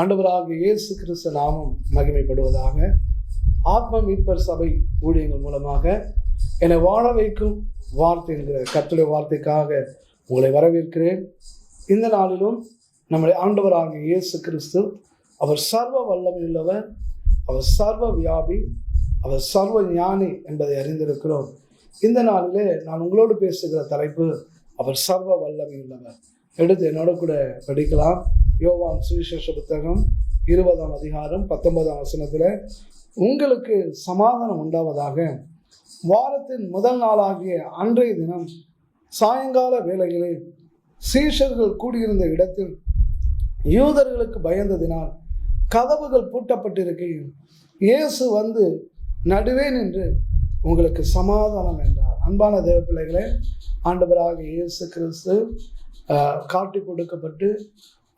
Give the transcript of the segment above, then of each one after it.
ஆண்டவராகிய இயேசு கிறிஸ்து நாமம் மகிமைப்படுவதாக. ஆத்ம மீட்பர் சபை ஊழியங்கள் மூலமாக என்னை வாழ வைக்கும் வார்த்தை என்கிற கர்த்தருடைய வார்த்தைக்காக உங்களை வரவேற்கிறேன். இந்த நாளிலும் நம்முடைய ஆண்டவராகிய இயேசு கிறிஸ்து அவர் சர்வ வல்லமையுள்ளவர், அவர் சர்வ வியாபி, அவர் சர்வ ஞானி என்பதை அறிந்திருக்கிறோம். இந்த நாளிலே நான் உங்களோடு பேசுகிற தலைப்பு அவர் சர்வ வல்லமையுள்ளவர். எடுத்து என்னோட கூட படிக்கலாம். யோவான் சுவிசேஷ புத்தகம் 20ஆம் அதிகாரம் 19ஆம் வசனத்தில், உங்களுக்கு சமாதானம் உண்டாவதாக. வாரத்தின் முதல் நாளாகிய அன்றைய தினம் சாயங்கால வேளைகளில் சீஷர்கள் கூடியிருந்த இடத்தில் யூதர்களுக்கு பயந்ததினால் கதவுகள் பூட்டப்பட்டிருக்கையில் இயேசு வந்து நடுவே நின்று உங்களுக்கு சமாதானம் என்றார். அன்பான தேவ பிள்ளைகளே, ஆண்டவராகிய இயேசு கிறிஸ்து காட்டி கொடுக்கப்பட்டு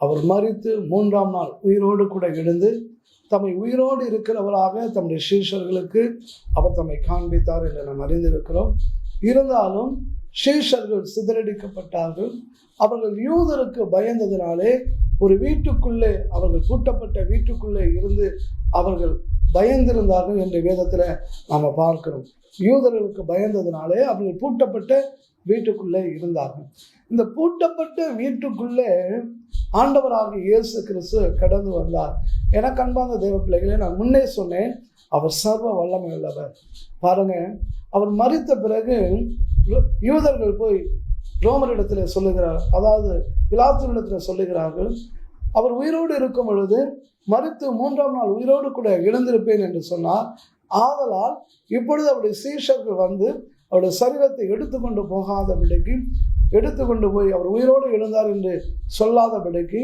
அவர் மரித்து 3ஆம் நாள் உயிரோடு கூட எழுந்து தம்மை உயிரோடு இருக்கிறவராக தம்முடைய சீஷர்களுக்கு அவர் தம்மை காண்பித்தார் என்று நாம் அறிந்திருக்கிறோம். இருந்தாலும் சீஷர்கள் சிதறடிக்கப்பட்டார்கள். அவர்கள் யூதருக்கு பயந்ததினாலே ஒரு வீட்டுக்குள்ளே, அவர்கள் பூட்டப்பட்ட வீட்டுக்குள்ளே இருந்து அவர்கள் பயந்திருந்தார்கள் என்ற வேதத்தில் நாம் பார்க்கிறோம். யூதர்களுக்கு பயந்ததினாலே அவர்கள் பூட்டப்பட்ட வீட்டுக்குள்ளே இருந்தார்கள். இந்த பூட்டப்பட்ட வீட்டுக்குள்ளே ஆண்டவராகிய இயேசு கிறிஸ்து கடந்து வந்தார். எனக்கு அன்பான தேவ பிள்ளைகளே, நான் முன்னே சொன்னேன், அவர் சர்வ வல்லமை உள்ளவர். பாருங்க, அவர் மரித்த பிறகு யூதர்கள் போய் ரோமரிடத்தில் சொல்லுகிறார், அதாவது பிலாத்துவிடத்தில் சொல்லுகிறார்கள், அவர் உயிரோடு இருக்கும் பொழுது மரித்து 3ஆம் நாள் உயிரோடு கூட எழுந்திருப்பேன் என்று சொன்னார். ஆதலால் இப்பொழுது அவருடைய சீஷர்கள் வந்து அவருடைய சரீரத்தை எடுத்துக்கொண்டு போகாதபடிக்கு, எடுத்துக்கொண்டு போய் அவர் உயிரோடு எழுந்தார் என்று சொல்லாதபடிக்கு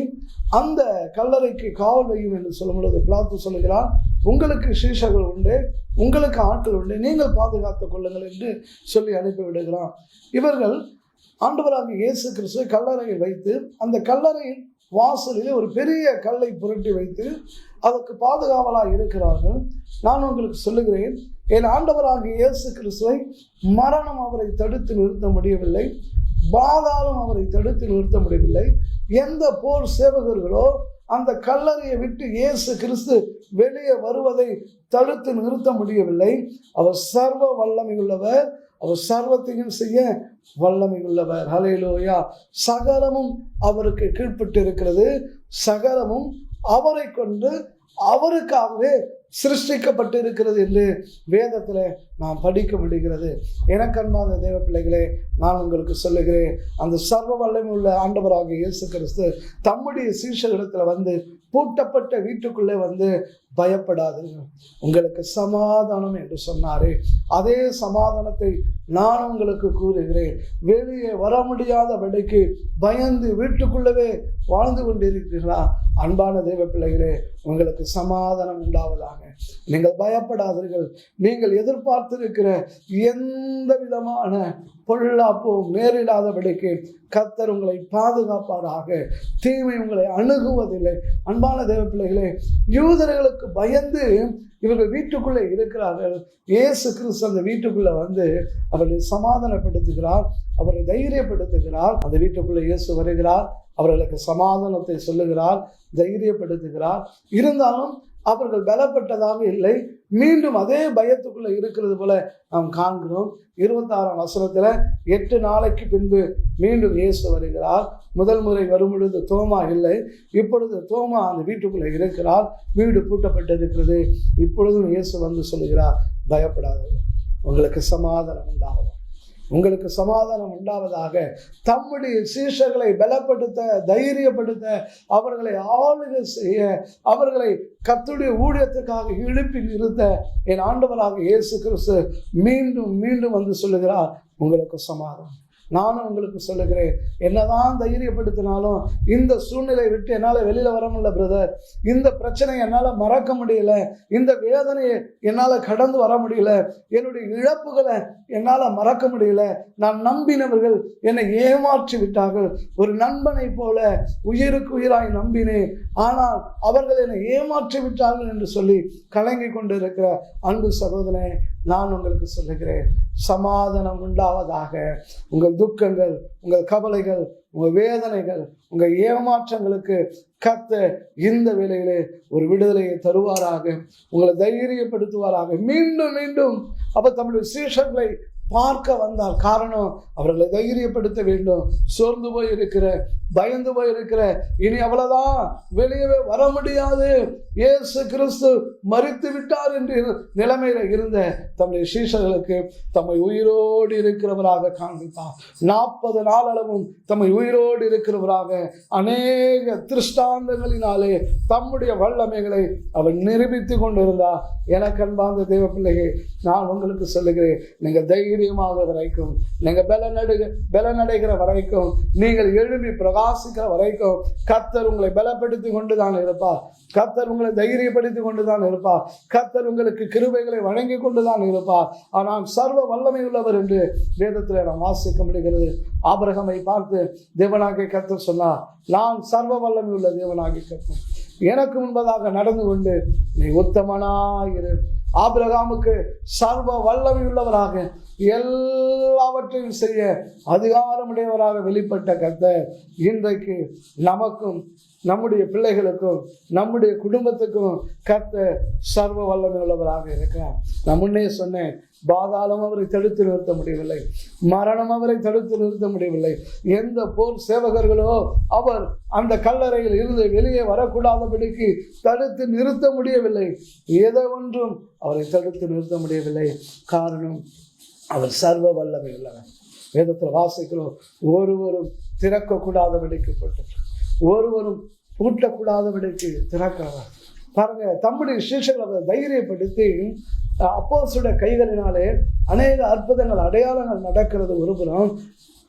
அந்த கல்லறைக்கு காவல் வையும் என்று சொல்லும் பொழுது பிலாத்து சொல்லுகிறார், உங்களுக்கு சீஷர்கள் உண்டு, உங்களுக்கு ஆட்கள் உண்டு, நீங்கள் பாதுகாத்துக் கொள்ளுங்கள் என்று சொல்லி அனுப்பிவிடுகிறார். இவர்கள் ஆண்டவராகிய இயேசு கிறிஸ்துவை கல்லறையில் வைத்து அந்த கல்லறையில் வாசலில் ஒரு பெரிய கல்லை புரட்டி வைத்து அதற்கு பாதுகாவலாக இருக்கிறார்கள். நான் உங்களுக்கு சொல்லுகிறேன், என் ஆண்டவராகிய இயேசு கிறிஸ்துவை மரணம் அவரை தடுத்து நிறுத்த முடியவில்லை, பாதாளம் அவரை தடுத்து நிறுத்த முடியவில்லை. எந்த போர் சேவகர்களோ அந்த கல்லறையை விட்டு இயேசு கிறிஸ்து வெளியே வருவதை தடுத்து நிறுத்த முடியவில்லை. அவர் சர்வ வல்லமை உள்ளவர், அவர் சர்வத்தையும் செய்ய வல்லமை உள்ளவர். ஹல்லேலூயா. சகலமும் அவருக்கு கீழ்ப்பட்டு இருக்கிறது, சகலமும் அவரை கொண்டு அவருக்காகவே சிருஷ்டிக்கப்பட்டு இருக்கிறது என்று வேதத்தில் நாம் படிக்க முடிகிறது. எனக்கு அன்பான தேவ பிள்ளைகளே, நான் உங்களுக்கு சொல்லுகிறேன், அந்த சர்வ வல்லமை உள்ள ஆண்டவராகிய இயேசு கிறிஸ்து தம்முடைய சீஷர்களிடத்தில் வந்து பூட்டப்பட்ட வீட்டுக்குள்ளே வந்து பயப்படாதீர்கள், உங்களுக்கு சமாதானம் என்று சொன்னாரே, அதே சமாதானத்தை நான் உங்களுக்கு கூறுகிறேன். வெளியே வர முடியாதபடிக்கு பயந்து வீட்டுக்குள்ளவே வாழ்ந்து கொண்டிருக்கிறீர்களா? அன்பான தேவ பிள்ளைகளே, உங்களுக்கு சமாதானம் உண்டாவதாக. நீங்கள் பயப்படாதீர்கள். நீங்கள் எதிர்பார்த்திருக்கிற எந்த விதமான பொல்லாப்பும் நேரிடாதபடிக்கு கர்த்தர் உங்களை பாதுகாப்பாராக. தீமை உங்களை அணுகுவதில்லை. அன்பான தேவ பிள்ளைகளே, யூதர்களுக்கு பயந்து இவர்கள் வீட்டுக்குள்ளே இருக்கிறார்கள். இயேசு கிறிஸ்து அந்த வீட்டுக்குள்ளே வந்து அவர்களை சமாதானப்படுத்துகிறார், அவரை தைரியப்படுத்துகிறார். அந்த வீட்டுக்குள்ளே இயேசு வருகிறார், அவர்களுக்கு சமாதானத்தை சொல்லுகிறார், தைரியப்படுத்துகிறார். இருந்தாலும் அவர்கள் பலப்பட்டதாக இல்லை, மீண்டும் அதே பயத்துக்குள்ள இருக்கிறது போல நாம் காண்கிறோம். 26ஆம் வசனத்தில் 8 நாளைக்கு பின்பு மீண்டும் இயேசு வருகிறார். முதல் முறை வரும் பொழுது தோமா இல்லை, இப்பொழுது தோமா அந்த வீட்டுக்குள்ளே இருக்கிறார், வீடு பூட்டப்பட்டு இருக்கிறது. இப்பொழுதும் இயேசு வந்து சொல்லுகிறார், பயப்படாது, உங்களுக்கு சமாதானம் உண்டாகும், உங்களுக்கு சமாதானம் உண்டாவதாக. தம்முடைய சீஷர்களை பலப்படுத்த, தைரியப்படுத்த, அவர்களை ஆளுகை செய்ய, அவர்களை கர்த்தருடைய ஊழியத்துக்காக எழுப்பி நிறுத்த என் ஆண்டவராக இயேசு கிறிஸ்து மீண்டும் மீண்டும் வந்து சொல்லுகிறார், உங்களுக்கு சமாதானம். நானும் உங்களுக்கு சொல்லுகிறேன், என்னதான் தைரியப்படுத்தினாலும் இந்த சூழ்நிலையை விட்டு என்னால் வெளியில் வர முடியல பிரதர், இந்த பிரச்சனையை என்னால் மறக்க முடியல, இந்த வேதனையை என்னால் கடந்து வர முடியல, என்னுடைய இழப்புகளை என்னால் மறக்க முடியல, நான் நம்பினவர்கள் என்னை ஏமாற்றி விட்டார்கள், ஒரு நண்பனை போல உயிருக்கு உயிராய் நம்பினேன், ஆனால் அவர்கள் என்னை ஏமாற்றி விட்டார்கள் என்று சொல்லி கலங்கி கொண்டு இருக்கிற அன்பு சகோதரனே, நான் உங்களுக்கு சொல்லுகிறேன், சமாதானம் உண்டாவதாக. உங்கள் துக்கங்கள், உங்கள் கவலைகள், உங்கள் வேதனைகள், உங்கள் ஏமாற்றங்களுக்கு கர்த்தர் இந்த வேளையிலே ஒரு விடுதலையை தருவாராக, உங்களை தைரியப்படுத்துவாராக. மீண்டும் மீண்டும் அப்ப தம்முடைய சீஷர்களை பார்க்க வந்தார். காரணம், அவர்களை தைரியப்படுத்த வேண்டும். சோர்ந்து போய் இருக்கிற, பயந்து போய் இருக்கிற, இனி அவ்வளவுதான், வெளியவே வர முடியாது, இயேசு கிறிஸ்து மரித்து விட்டார் என்று நிலைமையில இருந்த தம்முடைய சீஷர்களுக்கு தம்மை உயிரோடு இருக்கிறவராக காண்பித்தார். 40 நாளளவும் தம்மை உயிரோடு இருக்கிறவராக அநேக திருஷ்டாந்தங்களினாலே தம்முடைய வல்லமைகளை அவர் நிரூபித்து கொண்டிருந்தார். எனக்கு அன்பார்ந்த தேவ பிள்ளைகள், நான் உங்களுக்கு சொல்லுகிறேன், நீங்க தைரியமாக வரைக்கும், நீங்க பலனடைகிற வரைக்கும், நீங்கள் எழும்பி பிரகாசிக்கிற வரைக்கும் கர்த்தர் உங்களை பலப்படுத்தி கொண்டுதான் இருப்பார். கர்த்தர் உங்களை தைரியப்படுத்தி கொண்டுதான் இருப்பார். கர்த்தர் உங்களுக்கு கிருபைகளை வழங்கி கொண்டுதான் இருப்பார். ஆனால் சர்வ வல்லமை உள்ளவர் என்று வேதத்தில் நாம் வாசிக்க முடிகிறது. ஆபிரகாமை பார்த்து தேவனாகிய கர்த்தர் சொன்னார், நான் சர்வ வல்லமை உள்ள தேவனாகிய கர்த்தர், எனக்கு முன்பதாக நடந்து கொண்டு நீ உத்தமனாயிரு. ஆபிரகாமுக்கு சர்வ வல்லமை உள்ளவராக, எல்லாவற்றையும் செய்ய அதிகாரமுடையவராக வெளிப்பட்ட கர்த்தர் இன்றைக்கு நமக்கும், நம்முடைய பிள்ளைகளுக்கும், நம்முடைய குடும்பத்துக்கும் கர்த்தர் சர்வ வல்லமை உள்ளவராக இருக்கிறார். நான் முன்னே சொன்னேன், பாதாளம் அவரை தடுத்து நிறுத்த முடியவில்லை, மரணம் அவரை தடுத்து நிறுத்த முடியவில்லை. எந்த போர் சேவகர்களோ அவர் அந்த கல்லறையில் இருந்து வெளியே வரக்கூடாதபடிக்கு தடுத்து நிறுத்த முடியவில்லை. எதை ஒன்றும் அவரை தடுத்து நிறுத்த முடியவில்லை. காரணம், அவர் சர்வ வல்லமை உள்ளவர். வேதத்தில் வாசிக்கிறோம், ஒருவரும் திறக்கக்கூடாதபடிக்கு போட்டு, ஒருவரும் பூட்டக்கூடாதபடிக்கு திறக்கிறார். பாருங்க, தம்முடைய சீஷர்களை தைரியப்படுத்தி அப்போஸ்தலருடைய கைகளினாலே அநேக அற்புதங்கள், அடையாளங்கள் நடக்கிறது ஒருபுறம்.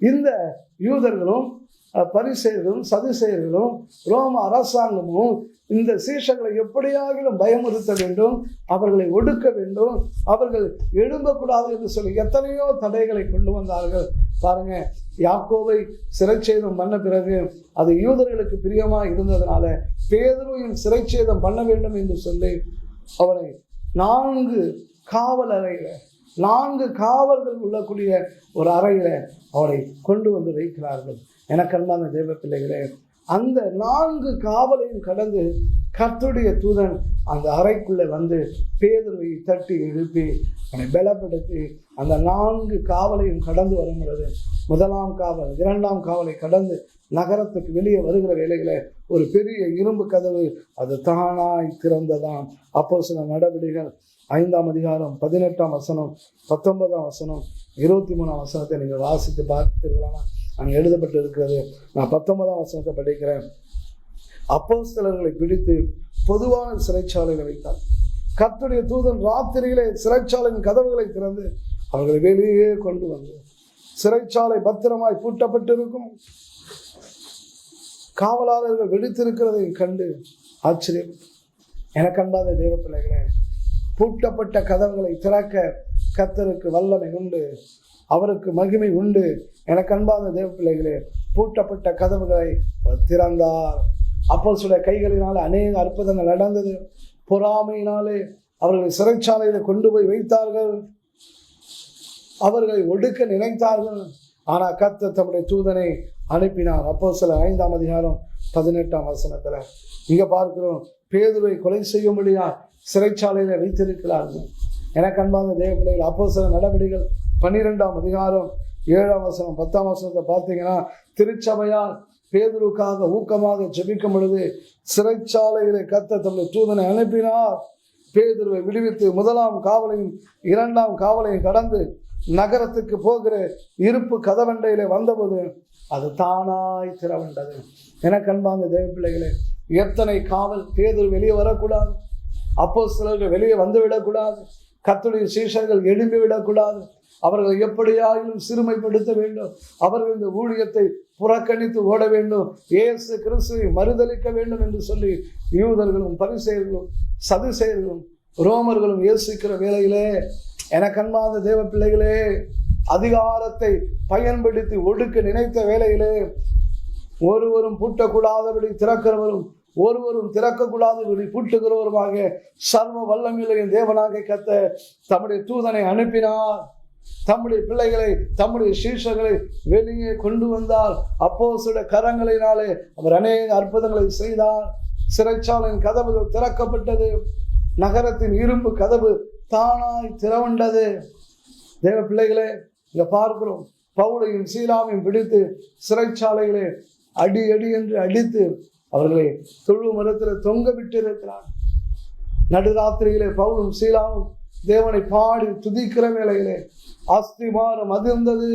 இந்த யூதர்களும் பரிசேயர்களும் சதுசேயர்களும் ரோம அரசாங்கமும் இந்த சீஷர்களை எப்படியாகிலும் பயமுறுத்த வேண்டும், அவர்களை ஒடுக்க வேண்டும், அவர்கள் எழும்பக்கூடாது என்று சொல்லி எத்தனையோ தடைகளை கொண்டு வந்தார்கள். பாருங்க, யாக்கோபை சிறைச்சேதம் பண்ண பிறகு அது யூதர்களுக்கு பிரியமா இருந்ததுனால பேதுருவையும் சிறைச்சேதம் பண்ண வேண்டும் என்று சொல்லி அவனை 4 காவல் அறையில, 4 காவல்கள் உள்ளக்கூடிய ஒரு அறையில அவரை கொண்டு வந்து வைக்கிறார்கள். எனக்கு அன்பான தேவ பிள்ளைகளே, அந்த 4 காவலையும் கடந்து கர்த்தருடைய தூதன் அந்த அறைக்குள்ளே வந்து பேதுருவை தட்டி எழுப்பி அவனை பலப்படுத்தி அந்த 4 காவலையும் கடந்து வரும் பொழுது, 1ஆம் காவல் 2ஆம் காவலை கடந்து நகரத்துக்கு வெளியே வருகிற வேளையில ஒரு பெரிய இரும்பு கதவு அது தானாய் திறந்ததாம். அப்போஸ்தலர் நடவடிக்கைகள் 5ஆம் அதிகாரம் 18ஆம் வசனம், 19ஆம் வசனம், 23ஆம் வசனத்தை நீங்கள் வாசித்து பார்த்தீர்களா? அங்கே எழுதப்பட்டு இருக்கிறது. நான் 19ஆம் வசனத்தை படிக்கிறேன். அப்போஸ்தலர்களை பிடித்து பொதுவான சிறைச்சாலையில் வைத்தார். கர்த்தருடைய தூதன் ராத்திரியிலே சிறைச்சாலையின் கதவுகளை திறந்து அவர்களை வெளியே கொண்டு வந்து, சிறைச்சாலை பத்திரமாய் பூட்டப்பட்டிருக்கும், காவலாளர்கள் வெடித்திருக்கிறதை கண்டு ஆச்சரியம். எனக்கு அன்பாத தேவ பிள்ளைகளே, பூட்டப்பட்ட கதவுகளை திறக்க கர்த்தருக்கு வல்லமை உண்டு, அவருக்கு மகிமை உண்டு. எனக்கு அன்பான தேவ பிள்ளைகளே, பூட்டப்பட்ட கதவுகளை திறந்தார். அப்போஸ்தலருடைய கைகளினாலே அநேக அற்புதங்கள் நடந்தது. பொறாமையினாலே அவர்களை சிறைச்சாலையில கொண்டு போய் வைத்தார்கள், அவர்களை ஒடுக்க நினைத்தார்கள். ஆனால் கர்த்தர் தம்முடைய தூதனை அனுப்பினார். அப்போஸ்தலர் 5ஆம் அதிகாரம் 18ஆம் வசனத்துல இங்க பார்க்கிறோம், பேதுருவை கொலை செய்யும்படியா சிறைச்சாலையில வைத்திருக்கிறார்கள். எனக்கு அன்பான தேவ பிள்ளைகள், அப்போஸ்தலர் நடவடிக்கைகள் 12ஆம் அதிகாரம் 7ஆம் வசனம் 10ஆம் வசனத்தை பார்த்தீங்கன்னா, திருச்சபையால் பேதுருக்காக ஊக்கமாக ஜெபிக்கும் பொழுது சிறைச்சாலையிலே கர்த்தர் தம்முடைய தூதனை அனுப்பினார். பேதுருவை விடுவித்து 1ஆம் காவலையும் 2ஆம் காவலையும் கடந்து நகரத்துக்கு போகிற இருப்பு கதவண்டையிலே வந்தபோது அது தானாய் திறவண்டது. எனக்கு அன்பான தேவ பிள்ளைகளே, எத்தனை காவல்! பேதுரு வெளியே வரக்கூடாது, அப்போஸ்தலர்கள் வெளியே வந்து விடக்கூடாது, கர்த்தருடைய சீஷர்கள் எழும்பி விடக்கூடாது, அவர்களை எப்படியாயிலும் சிறுமைப்படுத்த வேண்டும், அவர்கள் இந்த ஊழியத்தை புறக்கணித்து ஓட வேண்டும், இயேசு கிறிஸ்துவை மறுதலிக்க வேண்டும் என்று சொல்லி யூதர்களும் பரிசேயர்களும் சதுசேயர்களும் ரோமர்களும் யோசிக்கிற வேளையிலே, எனக்கு அன்பான தேவ பிள்ளைகளே, அதிகாரத்தை பயன்படுத்தி ஒடுக்க நினைத்த வேளையிலே ஒருவரும் பூட்டக்கூடாதபடி திறக்கிறவரும் ஒருவரும் திறக்கக்கூடாதபடி பூட்டுகிறவருமாக சர்வ வல்லமையுள்ள தேவனாக கர்த்தர் தம்முடைய தூதனை அனுப்பினார். தம்முடைய பிள்ளைகளை, தம்முடைய சீஷர்களை வெளியே கொண்டு வந்தார். அப்போஸ்தலருடைய கரங்களினாலே அவர் அநேக அற்புதங்களை செய்தார். சிறைச்சாலையின் கதவுகள் திறக்கப்பட்டது. நகரத்தின் இரும்பு கதவு தானாய் திறவுண்டது. தேவ பிள்ளைகளே, இங்க பார்க்கிறோம், பவுலையும் சீலாவையும் பிடித்து சிறைச்சாலைகளே அடி அடி என்று அடித்து அவர்களை தொழு மரத்தில் தொங்க விட்டிருக்கிறார். நடுராத்திரியிலே பவுலும் சீலாவும் தேவனை பாடி துதிக்கிற வேளையிலே அஸ்திபாரம் அதிர்ந்தது.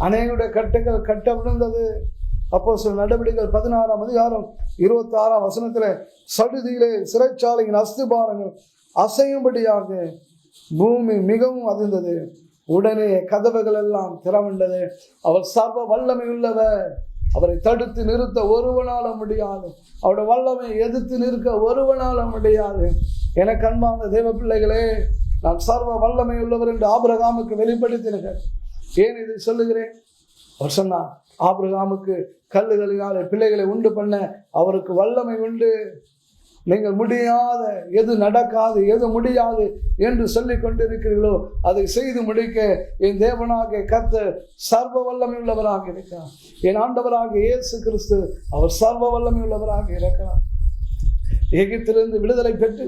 அநேகருடைய கட்டுகள் கட்ட விழுந்தது. அப்போஸ்தலர் நடவடிக்கைகள் 16ஆம் அதிகாரம் 26ஆம் வசனத்திலே சடுதியிலே சிறைச்சாலையின் அஸ்திபாரங்கள் அசையும்படியாக பூமி மிகவும் அதிர்ந்தது. உடனே கதவுகள் எல்லாம் திறவுண்டது. அவர் சர்வ வல்லமை உள்ளவர். அவரை தடுத்து நிறுத்த ஒருவனால முடியாது. அவருடைய வல்லமை எதிர்த்து நிற்க ஒருவனால முடியாது. எனக்கு அன்பான தேவ பிள்ளைகளே, நான் சர்வ வல்லமை உள்ளவர் என்று ஆபிரகாமுக்கு வெளிப்படுத்தினேன். ஏன் இதை சொல்லுகிறேன்? அவர் சொன்னார், ஆபிரகாமுக்கு கல்லுகளினாலே பிள்ளைகளை உண்டு பண்ண அவருக்கு வல்லமை உண்டு. நீங்கள் முடியாத, எது நடக்காது, எது முடியாது என்று சொல்லிக் கொண்டிருக்கிறீர்களோ அதை செய்து முடிக்க என் தேவனாகிய கர்த்தர் சர்வ வல்லமை உள்ளவராக இருக்கிறார். என் ஆண்டவராகிய இயேசு கிறிஸ்து அவர் சர்வ வல்லமை உள்ளவராக இருக்கிறார். எகிப்திலிருந்து விடுதலை பெற்று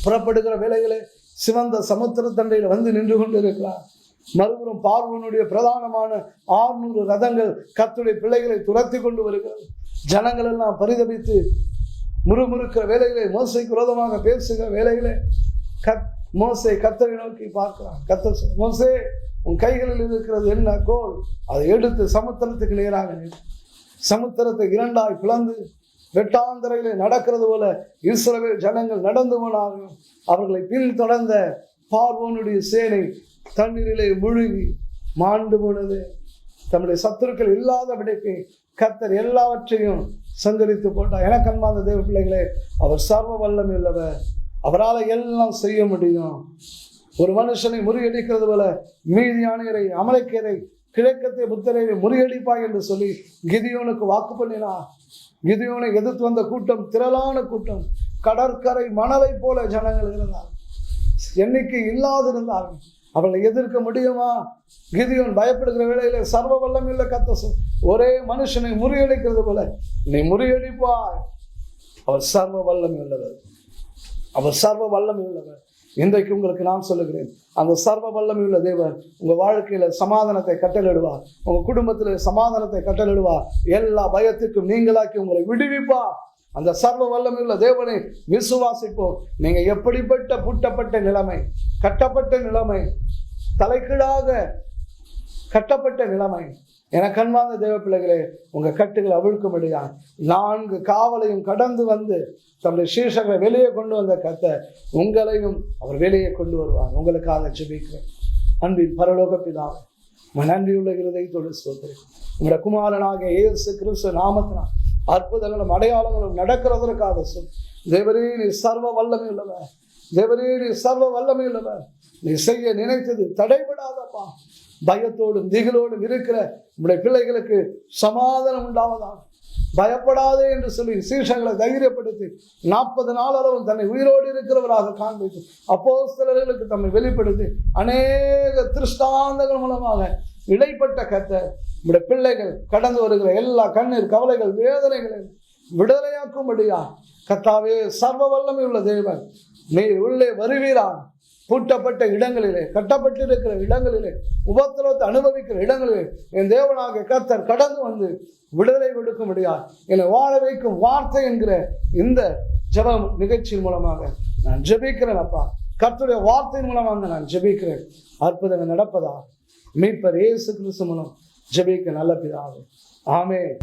புறப்படுகிற வேளையிலே சிவந்த சமுத்திர தண்டையில் வந்து நின்று கொண்டிருக்கிறார். மறுபுறம் பார்வோனுடைய பிரதானமான 600 ரதங்கள் கர்த்தருடைய பிள்ளைகளை துரத்தி கொண்டு வருகிறது. ஜனங்கள் எல்லாம் பரிதபித்து முறுமுறுக்கிற வேலைகளை, மோசைக்கு விரோதமாக பேசுகிற வேலைகளை மோசே கர்த்தரை நோக்கி பார்க்கிறான். கர்த்தர், மோசே, உன் கைகளில் இருக்கிறது என்ன கோல்? அதை எடுத்து சமுத்திரத்துக்கு நேராக சமுத்திரத்தை 2ஆய் பிளந்து வெட்டாந்தரையிலே நடக்கிறது போல இஸ்ரவேல் ஜனங்கள் நடந்து போனார்கள். அவர்களை பின்தொடர்ந்த பார்வோனுடைய சேனை தண்ணீரிலே முழுகி மாண்டு போனது. தம்முடைய சத்துருக்கள் இல்லாதபடிக்கு கர்த்தர் எல்லாவற்றையும் சங்கரித்து போட்டார். எனக்கு அன்பான தேவ பிள்ளைகளே, அவர் சர்வ வல்லமை உள்ளவர். அவரால் எல்லாம் செய்ய முடியும். ஒரு மனுஷனை முறியடிக்கிறது போல மீதியானியரை, அமலேக்கியரை, கிழக்கத்தை புத்தரை முறியடிப்பாய் என்று சொல்லி கிதியோனுக்கு வாக்கு பண்ணினார். கிதியோனை எதிர்த்து வந்த கூட்டம் திரளான கூட்டம், கடற்கரை மணலை போல ஜனங்கள் இருந்தார், எண்ணிக்கை இல்லாதிருந்தார்கள். அவளை எதிர்க்க முடியுமா? கிதியோன் பயப்படுகிற வேளையில சர்வ வல்லமையுள்ள கர்த்தர் ஒரே மனுஷனை முறியடிக்கிறது போல நீ முறியடிப்பாய். அவர் சர்வ வல்லமை உள்ளவர். அவர் சர்வ வல்லமை உள்ளவர். இன்றைக்கு உங்களுக்கு நான் சொல்லுகிறேன், அந்த சர்வ வல்லமை உள்ள தேவன் உங்க வாழ்க்கையில சமாதானத்தை கட்டளிடுவார். உங்க குடும்பத்தில சமாதானத்தை கட்டளிடுவார். எல்லா பயத்துக்கும் நீங்களாக்கி உங்களை விடுவிப்பார். அந்த சர்வ வல்லமை உள்ள தேவனை விசுவாசிப்போம். நீங்க எப்படிப்பட்ட பூட்டப்பட்ட நிலைமை, கட்டப்பட்ட நிலைமை, தலைகீழாக கட்டப்பட்ட நிலைமை, எனக்கு அன்பான தேவ பிள்ளைகளே, உங்க கட்டுகளை அவிழ்க்கும்படியா 4 காவலையும் கடந்து வந்து தம்முடைய சீஷர்களை வெளியே கொண்டு வந்த கர்த்தர் உங்களையும் அவர் வெளியே கொண்டு வருவார். உங்களுக்காக ஜெபிக்கிறேன். அன்பின் பரலோக பிதாவே, நன்றியுள்ள இருதயத்தோடு ஸ்தோத்திரம். உங்களுடைய குமாரனாகிய இயேசு கிறிஸ்து நாமத்தினால் அற்புதங்களும் அடையாளங்களும் நடக்கிறதற்காக சொல். தேவரே, நீ சர்வ வல்லமை உள்ளவர். தேவரே, நீ சர்வ வல்லமை உள்ளவர். நீ செய்ய நினைத்தது தடைபடாதப்பா. பயத்தோடும் திகிலோடும் இருக்கிற உங்களுடைய பிள்ளைகளுக்கு சமாதானம் உண்டாவதாக. பயப்படாதே என்று சொல்லி சீஷர்களை தைரியப்படுத்தி 40 நாள் அளவும் தன்னை உயிரோடு இருக்கிறவராக காண்பித்து அப்போஸ்தலர்களுக்கு தம்மை வெளிப்படுத்தி அநேக திருஷ்டாந்தங்கள் மூலமாக இடைப்பட்ட கர்த்தர் உங்களுடைய பிள்ளைகள் கடந்து வருகிற எல்லா கண்ணீர், கவலைகள், வேதனைகளை விடுதலையாக்கும்படியா கர்த்தாவே, சர்வ வல்லமை உள்ள தேவன் நீர் உள்ளே வருவீரா. பூட்டப்பட்ட இடங்களிலே, கட்டப்பட்டிருக்கிற இடங்களிலே, உபத்திரவத்தை அனுபவிக்கிற இடங்களிலே என் தேவனாக கர்த்தர் கடந்து வந்து விடுதலை கொடுக்கும்படியா என்னை வாழ வைக்கும் வார்த்தை என்கிற இந்த ஜெப நிகழ்ச்சியின் மூலமாக நான் ஜெபிக்கிறேன். அப்பா, கர்த்தருடைய வார்த்தையின் மூலமாக நான் ஜெபிக்கிறேன். அற்புதங்கள் நடப்பதா மீட்பர் இயேசு கிறிஸ்து மூலம் ஜெபிக்க நல்ல பிதாவே. ஆமென்.